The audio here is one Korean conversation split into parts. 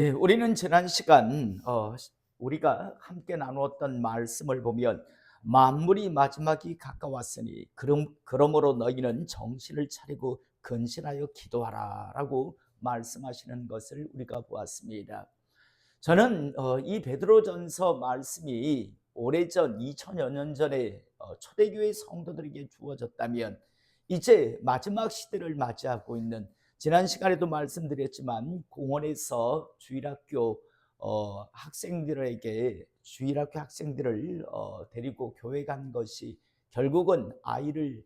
예, 우리는 지난 시간 우리가 함께 나누었던 말씀을 보면 만물이 마지막이 가까웠으니 그러므로 너희는 정신을 차리고 근신하여 기도하라라고 말씀하시는 것을 우리가 보았습니다. 저는 이 베드로전서 말씀이 오래전 2000여 년 전에 초대교회 성도들에게 주어졌다면 이제 마지막 시대를 맞이하고 있는, 지난 시간에도 말씀드렸지만 공원에서 주일학교 학생들을 데리고 교회 간 것이 결국은 아이를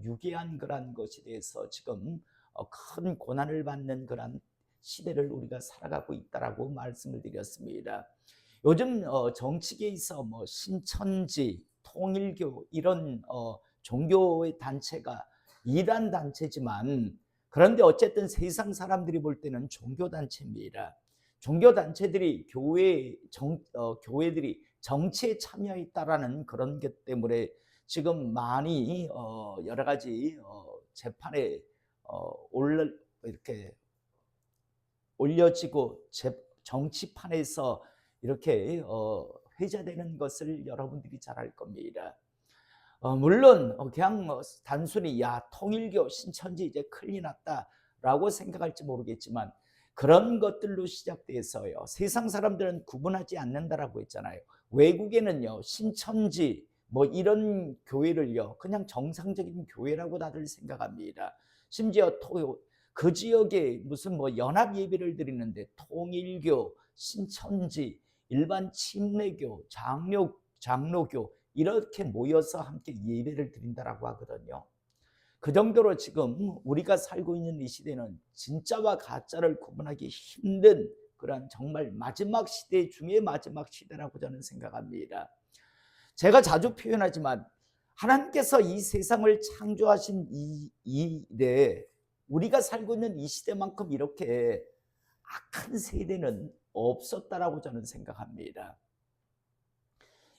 유괴한 그런 것에 대해서 지금 큰 고난을 받는 그런 시대를 우리가 살아가고 있다라고 말씀을 드렸습니다. 요즘 정치계에서 뭐 신천지, 통일교 이런 종교의 단체가 이단 단체지만, 그런데 어쨌든 세상 사람들이 볼 때는 종교 단체입니다. 종교 단체들이 교회들이 정치에 참여했다라는 그런 것 때문에 지금 많이 여러 가지 재판에 이렇게 올려지고 정치판에서 이렇게 회자되는 것을 여러분들이 잘 알 겁니다. 물론 그냥 단순히 통일교 신천지 이제 큰일 났다라고 생각할지 모르겠지만, 그런 것들로 시작돼서요, 세상 사람들은 구분하지 않는다라고 했잖아요. 외국에는요, 신천지 뭐 이런 교회를요 그냥 정상적인 교회라고 다들 생각합니다. 심지어 그 지역에 무슨 뭐 연합 예배를 드리는데 통일교, 신천지, 일반 침례교, 장로교 이렇게 모여서 함께 예배를 드린다라고 하거든요. 그 정도로 지금 우리가 살고 있는 이 시대는 진짜와 가짜를 구분하기 힘든 그런 정말 마지막 시대 중에 마지막 시대라고 저는 생각합니다. 제가 자주 표현하지만 하나님께서 이 세상을 창조하신 이 일에 우리가 살고 있는 이 시대만큼 이렇게 악한 세대는 없었다라고 저는 생각합니다.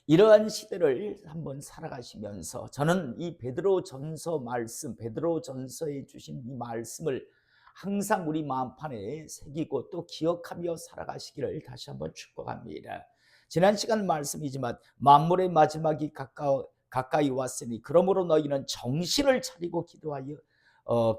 이러한 시대를 한번 살아가시면서 저는 이 베드로전서 말씀, 베드로전서에 주신 이 말씀을 항상 우리 마음판에 새기고 또 기억하며 살아가시기를 다시 한번 축복합니다. 지난 시간 말씀이지만 만물의 마지막이 가까이 왔으니 그러므로 너희는 정신을 차리고 기도하여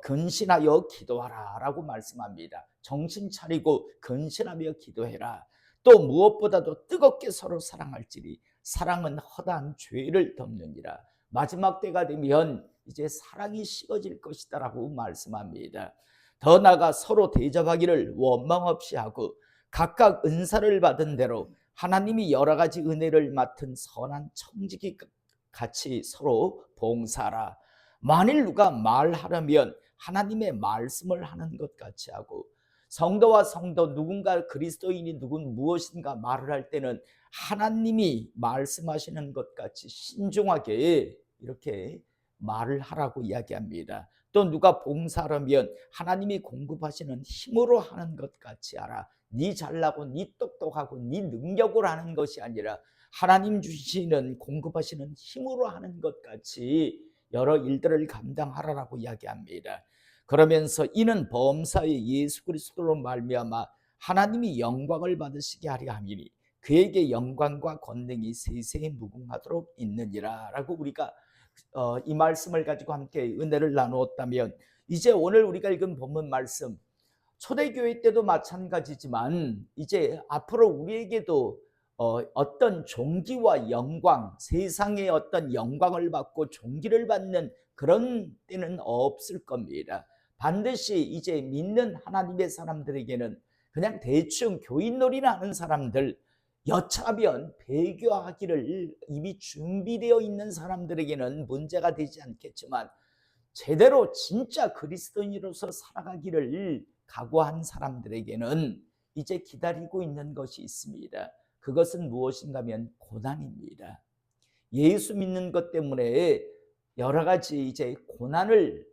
근신하여 기도하라라고 말씀합니다. 정신 차리고 근신하며 기도해라. 또 무엇보다도 뜨겁게 서로 사랑할지니 사랑은 허다한 죄를 덮느니라. 마지막 때가 되면 이제 사랑이 식어질 것이다라고 말씀합니다. 더 나아가 서로 대접하기를 원망 없이 하고 각각 은사를 받은 대로 하나님이 여러 가지 은혜를 맡은 선한 청지기 같이 서로 봉사하라. 만일 누가 말하려면 하나님의 말씀을 하는 것 같이 하고, 성도와 성도 누군가 그리스도인이 누군 무엇인가 말을 할 때는 하나님이 말씀하시는 것 같이 신중하게 이렇게 말을 하라고 이야기합니다. 또 누가 봉사하려면 하나님이 공급하시는 힘으로 하는 것 같이 하라. 네 잘나고 네 똑똑하고 네 능력으로 하는 것이 아니라 하나님 주시는 공급하시는 힘으로 하는 것 같이 여러 일들을 감당하라라고 이야기합니다. 그러면서 이는 범사의 예수 그리스도로 말미암아 하나님이 영광을 받으시게 하려 함이니 그에게 영광과 권능이 세세에 무궁하도록 있느니라 라고 우리가 이 말씀을 가지고 함께 은혜를 나누었다면, 이제 오늘 우리가 읽은 본문 말씀, 초대교회 때도 마찬가지지만 이제 앞으로 우리에게도 어떤 종기와 영광, 세상의 어떤 영광을 받고 종기를 받는 그런 때는 없을 겁니다. 반드시 이제 믿는 하나님의 사람들에게는 그냥 대충 교인놀이나 하는 사람들, 여차하면 배교하기를 이미 준비되어 있는 사람들에게는 문제가 되지 않겠지만, 제대로 진짜 그리스도인으로서 살아가기를 각오한 사람들에게는 이제 기다리고 있는 것이 있습니다. 그것은 무엇인가 하면 고난입니다. 예수 믿는 것 때문에 여러 가지 이제 고난을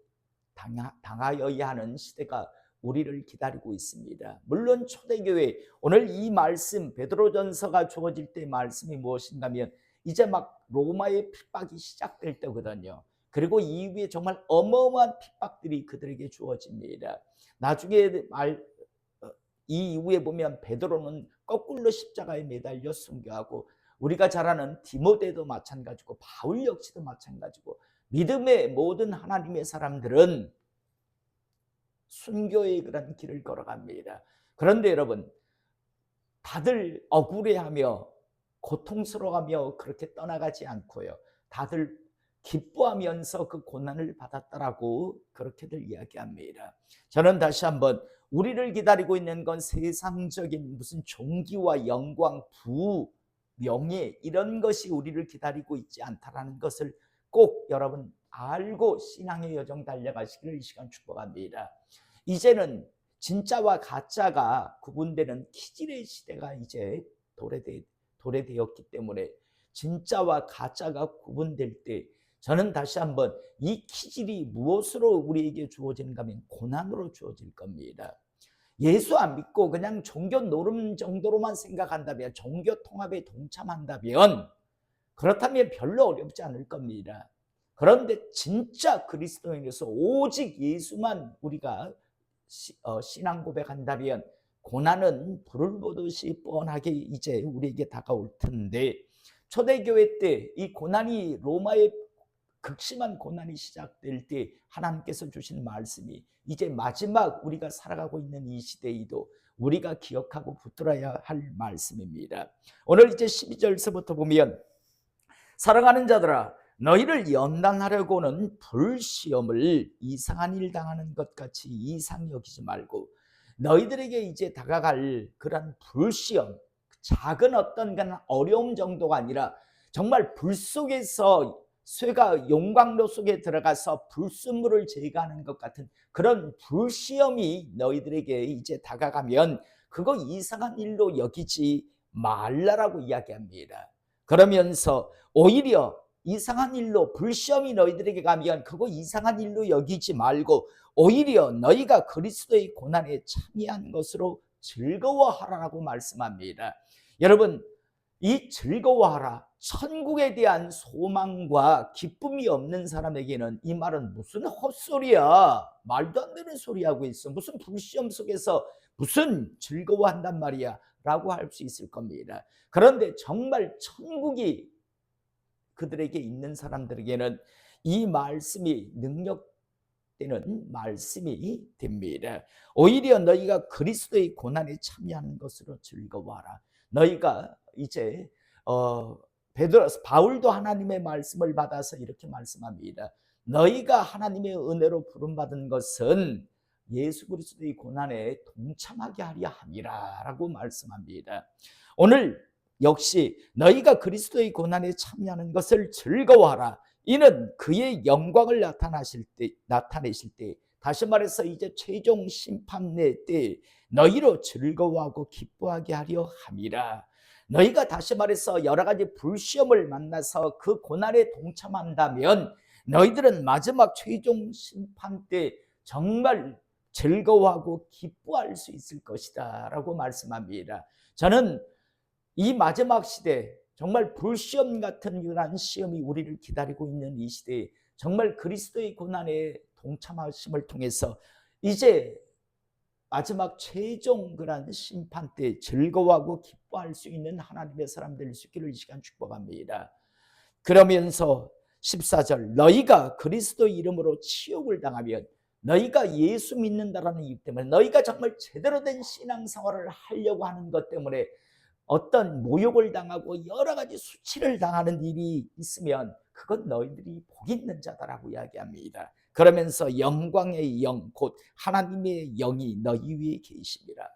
당하여야 하는 시대가 우리를 기다리고 있습니다. 물론 초대교회, 오늘 이 말씀 베드로전서가 주어질 때 말씀이 무엇인가 하면 이제 막 로마의 핍박이 시작될 때거든요. 그리고 이후에 정말 어마어마한 핍박들이 그들에게 주어집니다. 나중에 이 이후에 보면 베드로는 거꾸로 십자가에 매달려 순교하고, 우리가 잘 아는 디모데도 마찬가지고 바울 역시도 마찬가지고, 믿음의 모든 하나님의 사람들은 순교의 그런 길을 걸어갑니다. 그런데 여러분, 다들 억울해하며 고통스러워하며 그렇게 떠나가지 않고요, 다들 기뻐하면서 그 고난을 받았다라고 그렇게들 이야기합니다. 저는 다시 한번, 우리를 기다리고 있는 건 세상적인 무슨 존귀와 영광, 부, 명예, 이런 것이 우리를 기다리고 있지 않다라는 것을 꼭 여러분 알고 신앙의 여정 달려가시기를 이 시간 축복합니다. 이제는 진짜와 가짜가 구분되는 키질의 시대가 이제 도래되었기 때문에, 진짜와 가짜가 구분될 때 저는 다시 한번, 이 키질이 무엇으로 우리에게 주어지는가 하면 고난으로 주어질 겁니다. 예수 안 믿고 그냥 종교 노름 정도로만 생각한다면, 종교 통합에 동참한다면, 그렇다면 별로 어렵지 않을 겁니다. 그런데 진짜 그리스도인으로서 오직 예수만 우리가 신앙 고백한다면 고난은 불을 보듯이 뻔하게 이제 우리에게 다가올 텐데, 초대교회 때 이 고난이, 로마의 극심한 고난이 시작될 때 하나님께서 주신 말씀이 이제 마지막 우리가 살아가고 있는 이 시대에도 우리가 기억하고 붙들어야 할 말씀입니다. 오늘 이제 12절서부터 보면, 사랑하는 자들아, 너희를 연단하려고는 불시험을 이상한 일 당하는 것 같이 이상히 여기지 말고, 너희들에게 이제 다가갈 그런 불시험, 작은 어떤 어려움 정도가 아니라 정말 불 속에서 쇠가 용광로 속에 들어가서 불순물을 제거하는 것 같은 그런 불시험이 너희들에게 이제 다가가면 그거 이상한 일로 여기지 말라라고 이야기합니다. 그러면서 오히려 이상한 일로, 불시험이 너희들에게 가면 그거 이상한 일로 여기지 말고 오히려 너희가 그리스도의 고난에 참여한 것으로 즐거워하라라고 말씀합니다. 여러분, 이 즐거워하라, 천국에 대한 소망과 기쁨이 없는 사람에게는 이 말은 무슨 헛소리야, 말도 안 되는 소리 하고 있어, 무슨 불시험 속에서 무슨 즐거워한단 말이야 라고 할 수 있을 겁니다. 그런데 정말 천국이 그들에게 있는 사람들에게는 이 말씀이 능력되는 말씀이 됩니다. 오히려 너희가 그리스도의 고난에 참여하는 것으로 즐거워하라. 너희가 이제 바울도 하나님의 말씀을 받아서 이렇게 말씀합니다. 너희가 하나님의 은혜로 부름받은 것은 예수 그리스도의 고난에 동참하게 하려 함이라 라고 말씀합니다. 오늘 역시 너희가 그리스도의 고난에 참여하는 것을 즐거워하라. 이는 그의 영광을 나타내실 때, 다시 말해서 이제 최종 심판의 때 너희로 즐거워하고 기뻐하게 하려 함이라. 너희가 다시 말해서 여러 가지 불시험을 만나서 그 고난에 동참한다면 너희들은 마지막 최종 심판 때 정말 즐거워하고 기뻐할 수 있을 것이다 라고 말씀합니다. 저는 이 마지막 시대, 정말 불시험 같은 이러한 시험이 우리를 기다리고 있는 이 시대에 정말 그리스도의 고난에 동참하심을 통해서 이제 마지막 최종 그런 심판 때 즐거워하고 기뻐할 수 있는 하나님의 사람 될 수 있기를 이 시간 축복합니다. 그러면서 14절, 너희가 그리스도 이름으로 치욕을 당하면, 너희가 예수 믿는다라는 이유 때문에, 너희가 정말 제대로 된 신앙생활을 하려고 하는 것 때문에 어떤 모욕을 당하고 여러 가지 수치를 당하는 일이 있으면 그건 너희들이 복 있는 자다라고 이야기합니다. 그러면서 영광의 영, 곧 하나님의 영이 너희 위에 계십니다.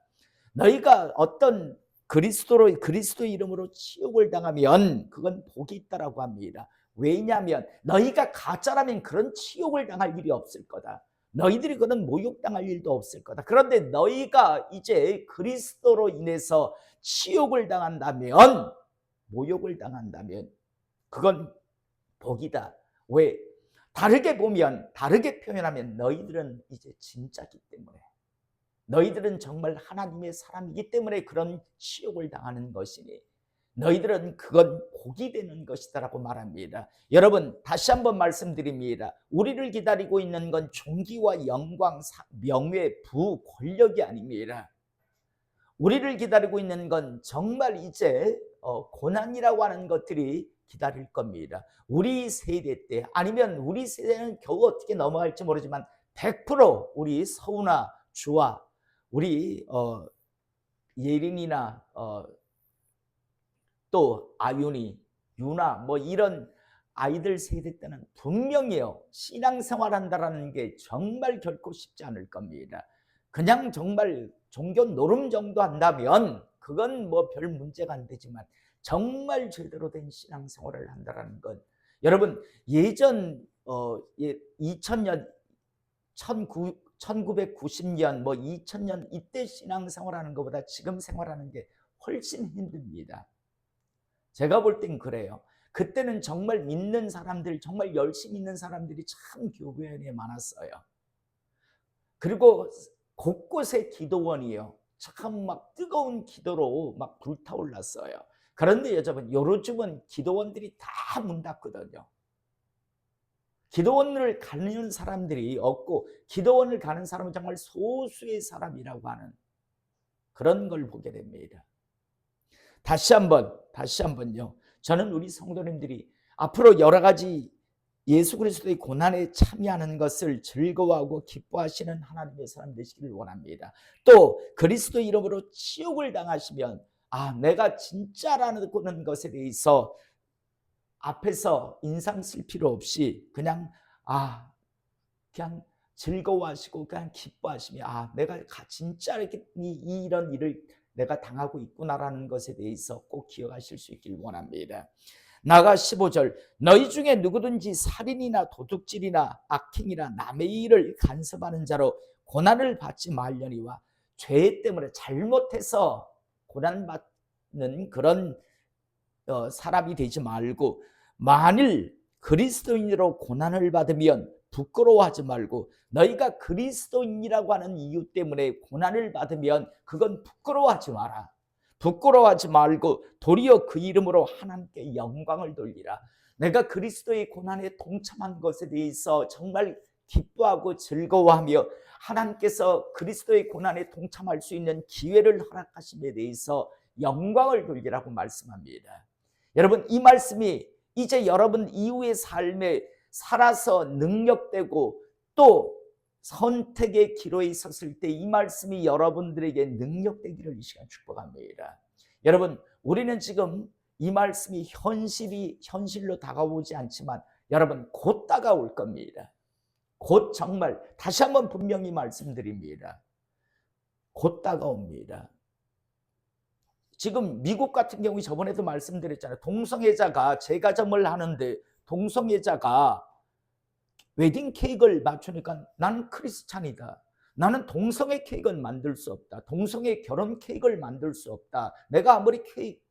너희가 어떤 그리스도 이름으로 치욕을 당하면 그건 복이 있다라고 합니다. 왜냐하면 너희가 가짜라면 그런 치욕을 당할 일이 없을 거다. 너희들이 그런 모욕당할 일도 없을 거다. 그런데 너희가 이제 그리스도로 인해서 치욕을 당한다면, 모욕을 당한다면 그건 복이다. 왜? 다르게 보면, 다르게 표현하면 너희들은 이제 진짜기 때문에, 너희들은 정말 하나님의 사람이기 때문에 그런 치욕을 당하는 것이니 너희들은 그건 복이 되는 것이다라고 말합니다. 여러분, 다시 한번 말씀드립니다. 우리를 기다리고 있는 건 존귀와 영광, 명예, 부, 권력이 아닙니다. 우리를 기다리고 있는 건 정말 이제 고난이라고 하는 것들이 기다릴 겁니다. 우리 세대 때 아니면 우리 세대는 겨우 어떻게 넘어갈지 모르지만 100% 우리 서우나 주와 우리 예린이나 또 아윤이, 유나 뭐 이런 아이들 세대 때는 분명히요 신앙생활 한다라는 게 정말 결코 쉽지 않을 겁니다. 그냥 정말 종교 노름 정도 한다면 그건 뭐 별 문제가 안 되지만 정말 제대로 된 신앙생활을 한다라는 건 여러분 예전 2000년 1990년 뭐 2000년 이때 신앙생활하는 것보다 지금 생활하는 게 훨씬 힘듭니다. 제가 볼 땐 그래요. 그때는 정말 믿는 사람들, 정말 열심히 있는 사람들이 참 교회에 많았어요. 그리고 곳곳에 기도원이요. 참 막 뜨거운 기도로 막 불타올랐어요. 그런데 여러분, 요즘은 기도원들이 다 문 닫거든요. 기도원을 가는 사람들이 없고 기도원을 가는 사람은 정말 소수의 사람이라고 하는 그런 걸 보게 됩니다. 다시 한번요. 저는 우리 성도님들이 앞으로 여러 가지 예수 그리스도의 고난에 참여하는 것을 즐거워하고 기뻐하시는 하나님의 사람 되시기를 원합니다. 또 그리스도 이름으로 치욕을 당하시면 내가 진짜라는 것에 대해서 앞에서 인상 쓸 필요 없이 그냥 즐거워하시고 그냥 기뻐하시며 내가 진짜 이런 일을 내가 당하고 있구나라는 것에 대해서 꼭 기억하실 수 있길 원합니다. 나아가 15절 너희 중에 누구든지 살인이나 도둑질이나 악행이나 남의 일을 간섭하는 자로 고난을 받지 말려니와 죄 때문에 잘못해서 고난받는 그런 사람이 되지 말고 만일 그리스도인으로 고난을 받으면 부끄러워하지 말고 너희가 그리스도인이라고 하는 이유 때문에 고난을 받으면 그건 부끄러워하지 마라. 부끄러워하지 말고 도리어 그 이름으로 하나님께 영광을 돌리라. 내가 그리스도의 고난에 동참한 것에 대해서 정말 기뻐하고 즐거워하며 하나님께서 그리스도의 고난에 동참할 수 있는 기회를 허락하심에 대해서 영광을 돌리라고 말씀합니다. 여러분, 이 말씀이 이제 여러분 이후의 삶에 살아서 능력되고 또 선택의 기로에 섰을 때 이 말씀이 여러분들에게 능력되기를 이 시간 축복합니다. 여러분, 우리는 지금 이 말씀이 현실로 다가오지 않지만 여러분 곧 다가올 겁니다. 곧 정말 다시 한번 분명히 말씀드립니다. 곧 다가옵니다. 지금 미국 같은 경우 저번에도 말씀드렸잖아요. 동성애자가 재가정을 하는데 동성애자가 웨딩 케이크를 맞추니까 나는 크리스찬이다. 나는 동성애 케이크는 만들 수 없다. 동성애 결혼 케이크를 만들 수 없다. 내가 아무리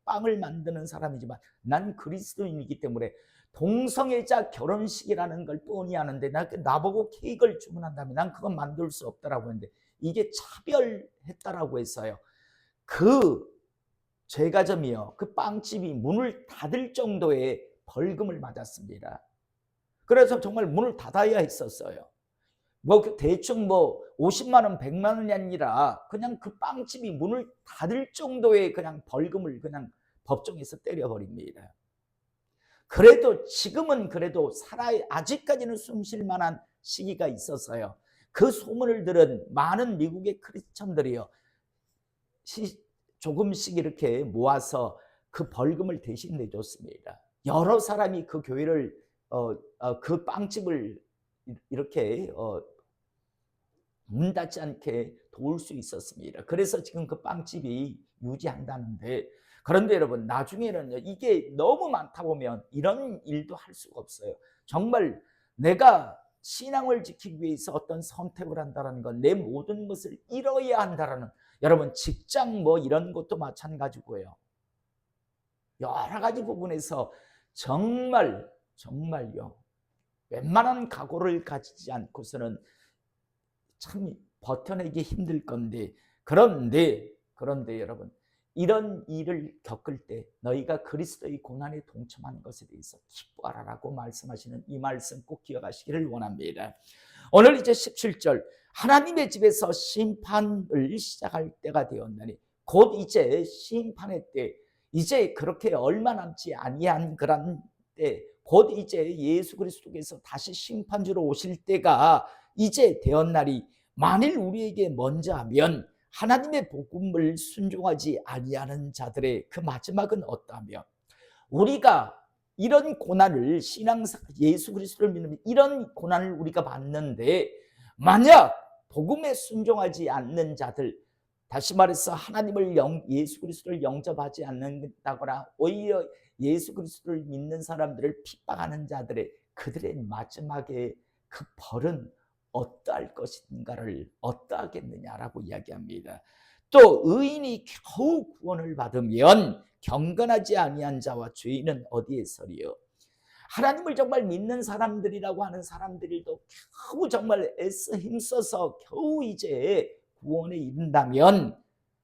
빵을 만드는 사람이지만 난 그리스도인이기 때문에 동성애자 결혼식이라는 걸 뻔히 아는데 나보고 케이크를 주문한다면 난 그건 만들 수 없다라고 했는데 이게 차별했다라고 했어요. 그 제과점이요. 그 빵집이 문을 닫을 정도의 벌금을 맞았습니다. 그래서 정말 문을 닫아야 했었어요. 대충 50만 원, 100만 원이 아니라 그냥 그 빵집이 문을 닫을 정도의 그냥 벌금을 그냥 법정에서 때려버립니다. 그래도 지금은 그래도 아직까지는 숨 쉴 만한 시기가 있었어요. 그 소문을 들은 많은 미국의 크리스천들이요. 조금씩 이렇게 모아서 그 벌금을 대신 내줬습니다. 여러 사람이 그 교회를 그 빵집을 이렇게 문 닫지 않게 도울 수 있었습니다. 그래서 지금 그 빵집이 유지한다는데 그런데 여러분 나중에는 이게 너무 많다 보면 이런 일도 할 수가 없어요. 정말 내가 신앙을 지키기 위해서 어떤 선택을 한다는 건 내 모든 것을 잃어야 한다는 여러분 직장 이런 것도 마찬가지고요. 여러 가지 부분에서 정말요. 웬만한 각오를 가지지 않고서는 참 버텨내기 힘들 건데 그런데 여러분 이런 일을 겪을 때 너희가 그리스도의 고난에 동참한 것에 대해서 기뻐하라라고 말씀하시는 이 말씀 꼭 기억하시기를 원합니다. 오늘 이제 17절 하나님의 집에서 심판을 시작할 때가 되었나니 곧 이제 심판의 때, 이제 그렇게 얼마 남지 아니한 그런 때, 곧 이제 예수 그리스도께서 다시 심판주로 오실 때가 이제 되었나니, 만일 우리에게 먼저 하면 하나님의 복음을 순종하지 아니하는 자들의 그 마지막은 어떠하며, 우리가 이런 고난을 예수 그리스도를 믿으면 이런 고난을 우리가 받는데, 만약 복음에 순종하지 않는 자들, 다시 말해서 하나님을 예수 그리스도를 영접하지 않는다거나 오히려 예수 그리스도를 믿는 사람들을 핍박하는 자들의 그들의 마지막에 그 벌은 어떠할 것인가를 어떠하겠느냐라고 이야기합니다. 또 의인이 겨우 구원을 받으면 경건하지 아니한 자와 죄인은 어디에 서리요. 하나님을 정말 믿는 사람들이라고 하는 사람들도 겨우 정말 애써 힘써서 겨우 이제 구원에 이른다면,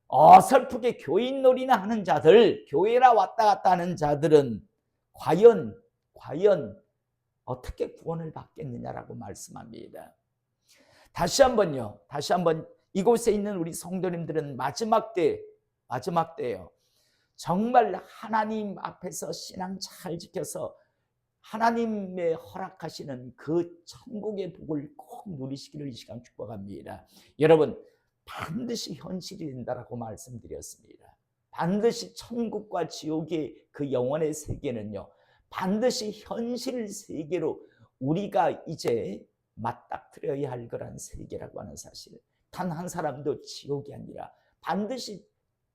어설프게 교인놀이나 하는 자들, 교회라 왔다 갔다 하는 자들은 과연 어떻게 구원을 받겠느냐라고 말씀합니다. 다시 한번 이곳에 있는 우리 성도님들은 마지막 때예요. 정말 하나님 앞에서 신앙 잘 지켜서 하나님의 허락하시는 그 천국의 복을 꼭 누리시기를 이 시간 축복합니다. 여러분, 반드시 현실이 된다라고 말씀드렸습니다. 반드시 천국과 지옥의 그 영원의 세계는요, 반드시 현실 세계로 우리가 이제 맞닥뜨려야 할 거란 세계라고 하는 사실, 단 한 사람도 지옥이 아니라 반드시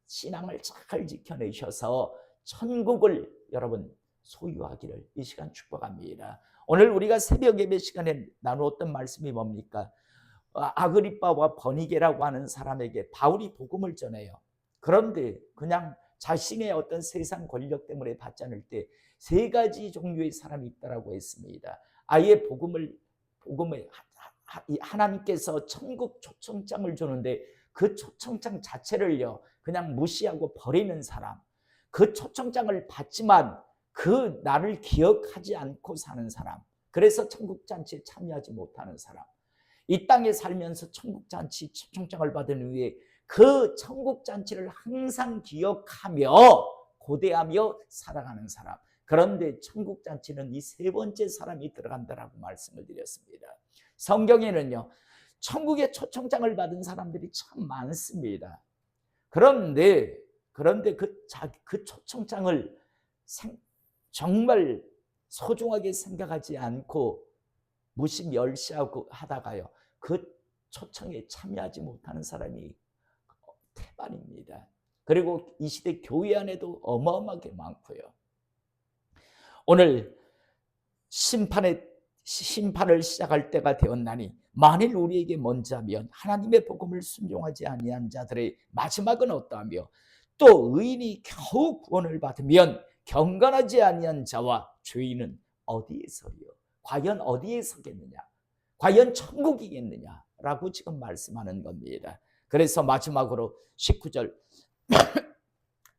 신앙을 잘 지켜내셔서 천국을 여러분 소유하기를 이 시간 축복합니다. 오늘 우리가 새벽 예배 시간에 나누었던 말씀이 뭡니까? 아그리빠와 버니게라고 하는 사람에게 바울이 복음을 전해요. 그런데 그냥 자신의 어떤 세상 권력 때문에 받지 않을 때 세 가지 종류의 사람이 있다라고 했습니다. 아예 복음을 하나님께서 천국 초청장을 주는데 그 초청장 자체를요 그냥 무시하고 버리는 사람, 그 초청장을 받지만 그 나를 기억하지 않고 사는 사람, 그래서 천국잔치에 참여하지 못하는 사람, 이 땅에 살면서 천국잔치 초청장을 받은 후에 그 천국잔치를 항상 기억하며 고대하며 살아가는 사람, 그런데 천국잔치는 이 세 번째 사람이 들어간다라고 말씀을 드렸습니다. 성경에는요 천국의 초청장을 받은 사람들이 참 많습니다. 그런데 그 초청장을 정말 소중하게 생각하지 않고 무시 멸시하고 하다가요 그 초청에 참여하지 못하는 사람이 태반입니다. 그리고 이 시대 교회 안에도 어마어마하게 많고요. 오늘 심판을 시작할 때가 되었나니, 만일 우리에게 먼저 하면 하나님의 복음을 순종하지 아니한 자들의 마지막은 어떠하며, 또 의인이 겨우 구원을 받으면 경건하지 아니한 자와 죄인은 어디에 서리요? 과연 어디에 서겠느냐? 과연 천국이겠느냐라고 지금 말씀하는 겁니다. 그래서 마지막으로 19절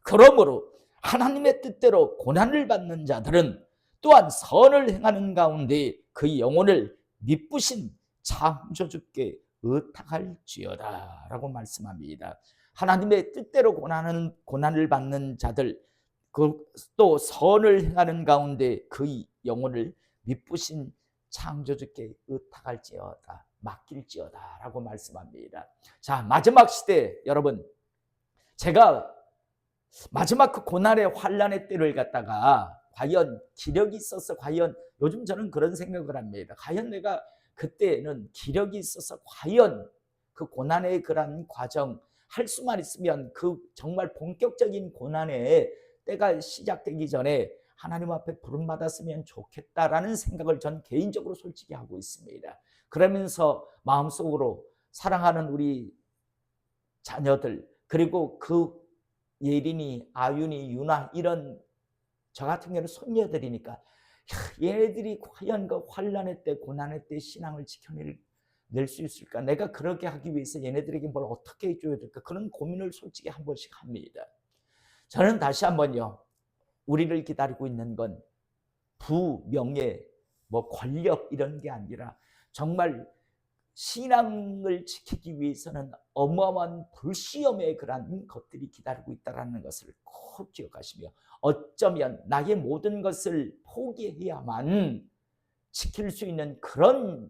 그러므로 하나님의 뜻대로 고난을 받는 자들은 또한 선을 행하는 가운데 그 영혼을 미쁘신 창조주께 의탁할지어다 라고 말씀합니다. 하나님의 뜻대로 고난을 받는 자들, 또 선을 행하는 가운데 그 영혼을 미쁘신 창조주께 의탁할지어다, 맡길지어다 라고 말씀합니다. 자, 마지막 시대 여러분, 제가 마지막 그 고난의 환란의 때를 갖다가 과연 기력이 있어서, 과연 요즘 저는 그런 생각을 합니다. 과연 내가 그때는 기력이 있어서 과연 그 고난의 그런 과정 할 수만 있으면 그 정말 본격적인 고난의 때가 시작되기 전에 하나님 앞에 부름받았으면 좋겠다라는 생각을 전 개인적으로 솔직히 하고 있습니다. 그러면서 마음속으로 사랑하는 우리 자녀들, 그리고 그 예린이, 아윤이, 유나 이런 저 같은 경우는 손녀들이니까 얘네들이 과연 그 환난의 때, 고난의 때 신앙을 지켜낼 수 있을까? 내가 그렇게 하기 위해서 얘네들에게 뭘 어떻게 해줘야 될까? 그런 고민을 솔직히 한 번씩 합니다. 저는 다시 한번요, 우리를 기다리고 있는 건 부, 명예, 권력 이런 게 아니라 정말 신앙을 지키기 위해서는 어마어마한 불시험의 그러한 것들이 기다리고 있다는 것을 꼭 기억하시며, 어쩌면 나의 모든 것을 포기해야만 지킬 수 있는 그런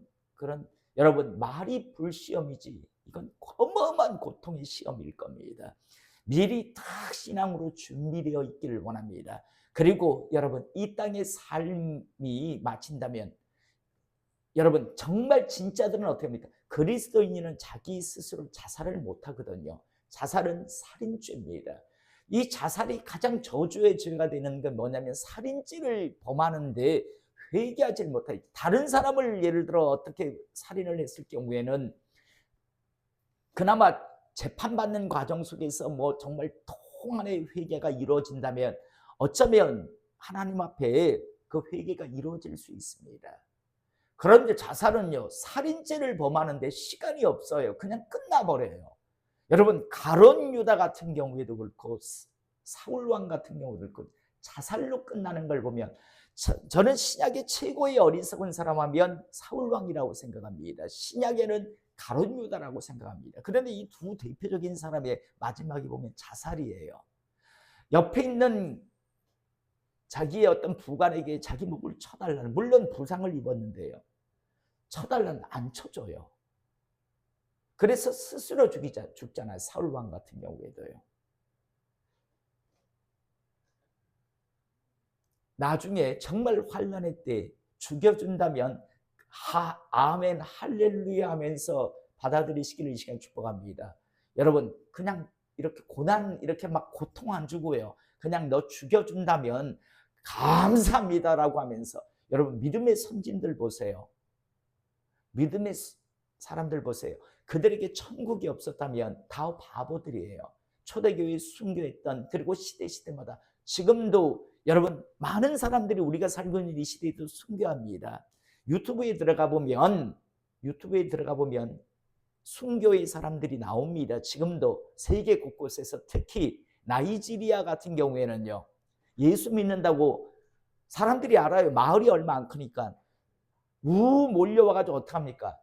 여러분, 말이 불시험이지 이건 어마어마한 고통의 시험일 겁니다. 미리 딱 신앙으로 준비되어 있기를 원합니다. 그리고 여러분, 이 땅의 삶이 마친다면 여러분, 정말 진짜들은 어떻게 합니까? 그리스도인은 자기 스스로 자살을 못하거든요. 자살은 살인죄입니다. 이 자살이 가장 저주의 죄가 되는 건 뭐냐면, 살인죄를 범하는데 회개하지 못하기. 다른 사람을 예를 들어 어떻게 살인을 했을 경우에는 그나마 재판받는 과정 속에서 뭐 정말 통한의 회개가 이루어진다면 어쩌면 하나님 앞에 그 회개가 이루어질 수 있습니다. 그런데 자살은요, 살인죄를 범하는데 시간이 없어요. 그냥 끝나버려요. 여러분, 가룟 유다 같은 경우에도 그렇고 사울 왕 같은 경우도 그렇고 자살로 끝나는 걸 보면 저는 신약의 최고의 어리석은 사람 하면 사울 왕이라고 생각합니다. 신약에는 가룟 유다라고 생각합니다. 그런데 이 두 대표적인 사람의 마지막에 보면 자살이에요. 옆에 있는 자기의 어떤 부관에게 자기 목을 쳐달라는, 물론 부상을 입었는데요, 쳐달라는 안 쳐줘요. 그래서 스스로 죽잖아요. 사울 왕 같은 경우에도요. 나중에 정말 환난의 때 죽여준다면 아멘 할렐루야 하면서 받아들이시기를 이 시간 축복합니다. 여러분, 그냥 이렇게 고난, 이렇게 막 고통 안 주고요, 그냥 너 죽여준다면 감사합니다라고 하면서, 여러분, 믿음의 선진들 보세요. 믿음의 사람들 보세요. 그들에게 천국이 없었다면 다 바보들이에요. 초대교회 순교했던, 그리고 시대마다 지금도 여러분 많은 사람들이 우리가 살고 있는 이 시대에도 순교합니다. 유튜브에 들어가 보면 순교의 사람들이 나옵니다. 지금도 세계 곳곳에서, 특히 나이지리아 같은 경우에는요, 예수 믿는다고 사람들이 알아요. 마을이 얼마 안 크니까 몰려와가지고 어떡합니까?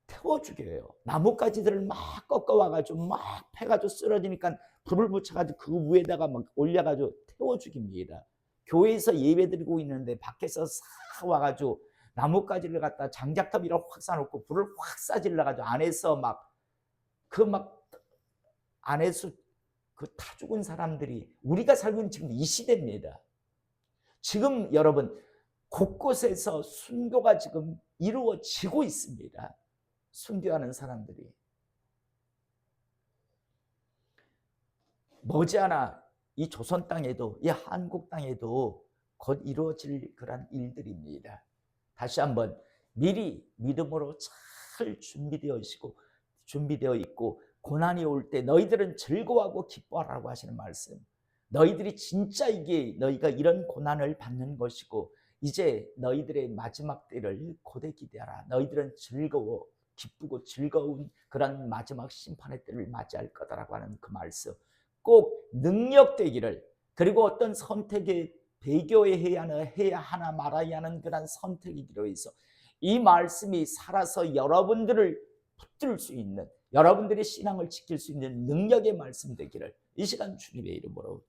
태워 죽여요. 나뭇가지들을 막 꺾어와가지고 막 패가지고 쓰러지니까 불을 붙여가지고 그 위에다가 막 올려가지고 태워 죽입니다. 교회에서 예배 드리고 있는데 밖에서 싹 와가지고 나뭇가지를 갖다 장작터미로 확 쏴놓고 불을 확 쏴질러가지고 안에서 안에서 타 죽은 사람들이 우리가 살고 있는 지금 이 시대입니다. 지금 여러분 곳곳에서 순교가 지금 이루어지고 있습니다. 순교하는 사람들이 머지않아 이 조선 땅에도, 이 한국 땅에도 곧 이루어질 그런 일들입니다. 다시 한번 미리 믿음으로 잘 준비되어 있고 고난이 올 때 너희들은 즐거워하고 기뻐하라고 하시는 말씀. 너희들이 진짜 너희가 이런 고난을 받는 것이고 이제 너희들의 마지막 때를 고대 기대하라. 너희들은 기쁘고 즐거운 그런 마지막 심판의 때를 맞이할 거다라고 하는 그 말씀. 꼭 능력되기를, 그리고 어떤 선택의 해야 하나 말아야 하는 그런 선택이기로 해서 이 말씀이 살아서 여러분들을 붙들 수 있는, 여러분들의 신앙을 지킬 수 있는 능력의 말씀 되기를 이 시간 주님의 이름으로